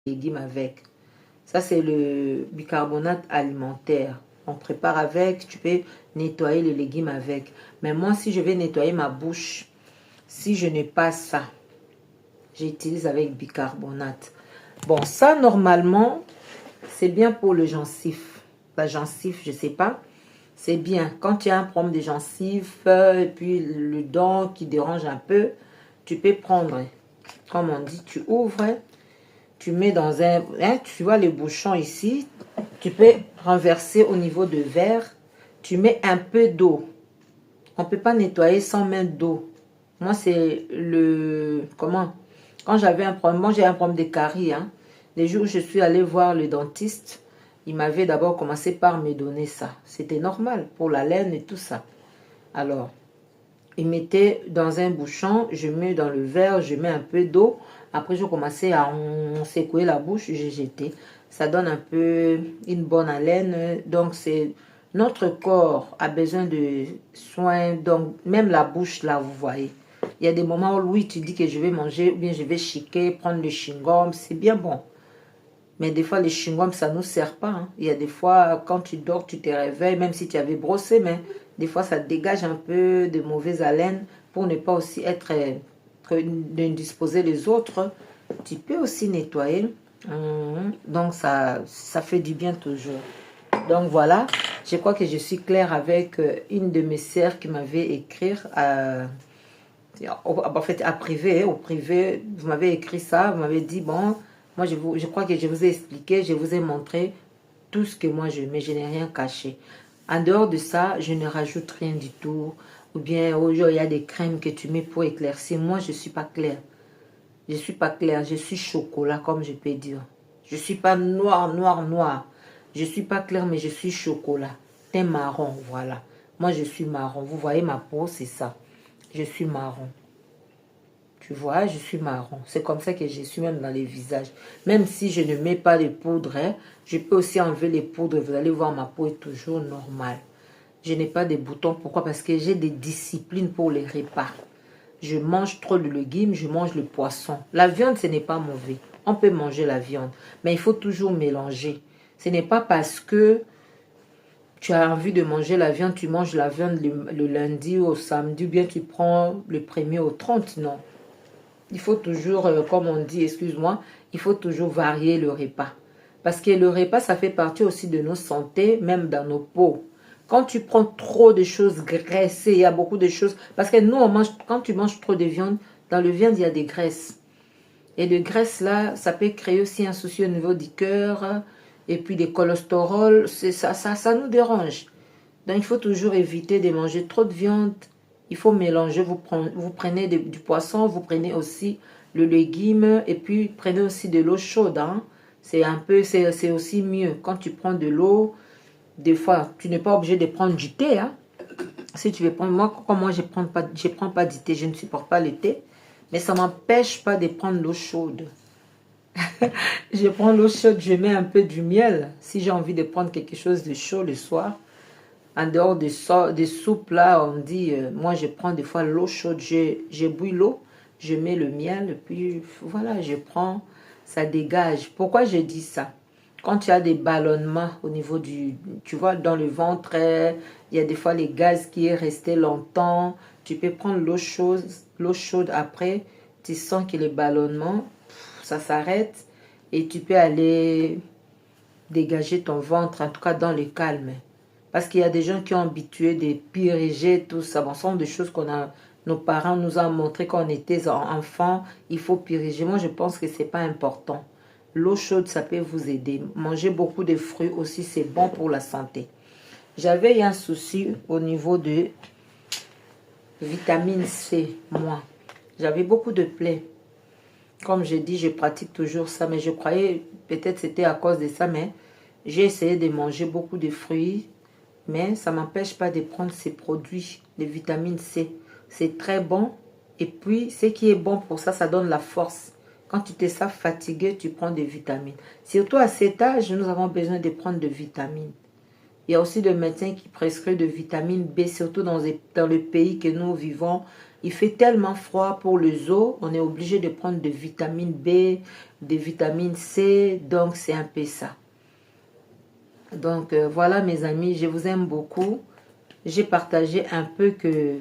légumes avec. Ça, c'est le bicarbonate alimentaire. On prépare avec, tu peux nettoyer les légumes avec. Mais moi, si je vais nettoyer ma bouche, si je n'ai pas ça, j'utilise avec bicarbonate. Bon, ça, normalement, c'est bien pour le gencif. La gencive, je sais pas. C'est bien. Quand tu as un problème de gencive, et puis le dent qui dérange un peu, tu peux prendre, comme on dit, tu ouvres, tu mets dans un... Hein, tu vois le bouchon ici, tu peux renverser au niveau de verre, tu mets un peu d'eau. On ne peut pas nettoyer sans mettre d'eau. Moi, c'est le... Comment? Quand j'avais un problème, moi j'ai un problème de caries. Hein. Les jours où je suis allée voir le dentiste, il m'avait d'abord commencé par me donner ça. C'était normal pour la laine et tout ça. Alors, il mettait dans un bouchon, je mets dans le verre, je mets un peu d'eau. Après, je commençais à secouer la bouche, j'ai jeté. Ça donne un peu une bonne haleine. Donc, c'est notre corps a besoin de soins. Donc, même la bouche, là, vous voyez. Il y a des moments où, oui, tu dis que je vais manger, ou bien je vais chiquer, prendre le chewing-gum. C'est bien bon. Mais des fois, les chewing-gums, ça ne nous sert pas. Hein. Il y a des fois, quand tu dors, tu te réveilles, même si tu avais brossé, mais des fois, ça dégage un peu de mauvaise haleine pour ne pas aussi être indisposé les autres. Tu peux aussi nettoyer. Donc, ça fait du bien toujours. Donc, voilà. Je crois que je suis claire avec une de mes sœurs qui m'avait écrit en fait, à privé, au privé, vous m'avez écrit ça, vous m'avez dit, bon, moi, je crois que je vous ai expliqué, je vous ai montré tout ce que moi je mets, je n'ai rien caché. En dehors de ça, je ne rajoute rien du tout. Ou bien, aujourd'hui, il y a des crèmes que tu mets pour éclaircir. Moi, je ne suis pas claire. Je ne suis pas claire, je suis chocolat, comme je peux dire. Je ne suis pas noir, noir, noir. Je ne suis pas claire, mais je suis chocolat. Teint marron, voilà. Moi, je suis marron. Vous voyez ma peau, c'est ça. Je suis marron. Tu vois, je suis marron. C'est comme ça que je suis même dans les visages. Même si je ne mets pas de poudre, hein, je peux aussi enlever les poudres. Vous allez voir, ma peau est toujours normale. Je n'ai pas de boutons. Pourquoi? Parce que j'ai des disciplines pour les repas. Je mange trop de légumes, je mange le poisson. La viande, ce n'est pas mauvais. On peut manger la viande. Mais il faut toujours mélanger. Ce n'est pas parce que tu as envie de manger la viande, tu manges la viande le lundi ou au samedi, ou bien tu prends le 1er au 30, non. Il faut toujours, comme on dit, excuse-moi, il faut toujours varier le repas. Parce que le repas, ça fait partie aussi de nos santé, même dans nos peaux. Quand tu prends trop de choses graissées, il y a beaucoup de choses. Parce que nous, on mange, quand tu manges trop de viande, dans le viande, il y a des graisses. Et les graisses, là, ça peut créer aussi un souci au niveau du cœur. Et puis des cholestérols, ça nous dérange. Donc, il faut toujours éviter de manger trop de viande. Il faut mélanger. Vous prenez du poisson, vous prenez aussi le légume et puis prenez aussi de l'eau chaude. Hein. C'est aussi mieux. Quand tu prends de l'eau, des fois, tu n'es pas obligé de prendre du thé. Hein. Si tu veux prendre, moi, je prends pas du thé. Je ne supporte pas le thé. Mais ça ne m'empêche pas de prendre l'eau chaude. Je prends l'eau chaude, je mets un peu du miel. Si j'ai envie de prendre quelque chose de chaud le soir, en dehors des soupes, là, on dit, moi, je prends des fois l'eau chaude, je bouille l'eau, je mets le miel, puis voilà, je prends, ça dégage. Pourquoi je dis ça? Quand tu as des ballonnements au niveau tu vois, dans le ventre, il y a des fois les gaz qui est resté longtemps, tu peux prendre l'eau chaude après, tu sens que les ballonnements, ça s'arrête, et tu peux aller dégager ton ventre, en tout cas dans le calme. Parce qu'il y a des gens qui ont habitué de purger tout ça. Bon, ce sont des choses nos parents nous ont montré quand on était enfant. Il faut purger. Moi, je pense que c'est pas important. L'eau chaude, ça peut vous aider. Manger beaucoup de fruits aussi, c'est bon pour la santé. J'avais un souci au niveau de vitamine C, moi. J'avais beaucoup de plaies. Comme je dis, je pratique toujours ça, mais je croyais peut-être c'était à cause de ça, mais j'ai essayé de manger beaucoup de fruits. Mais ça ne m'empêche pas de prendre ces produits de vitamine C. C'est très bon. Et puis, ce qui est bon pour ça, ça donne la force. Quand tu te sens fatigué, tu prends des vitamines. Surtout à cet âge, nous avons besoin de prendre des vitamines. Il y a aussi des médecins qui prescrivent de vitamine B, surtout dans le pays que nous vivons. Il fait tellement froid pour les os, on est obligé de prendre de vitamine B, de vitamine C, donc c'est un peu ça. Donc voilà mes amis, je vous aime beaucoup. J'ai partagé un peu que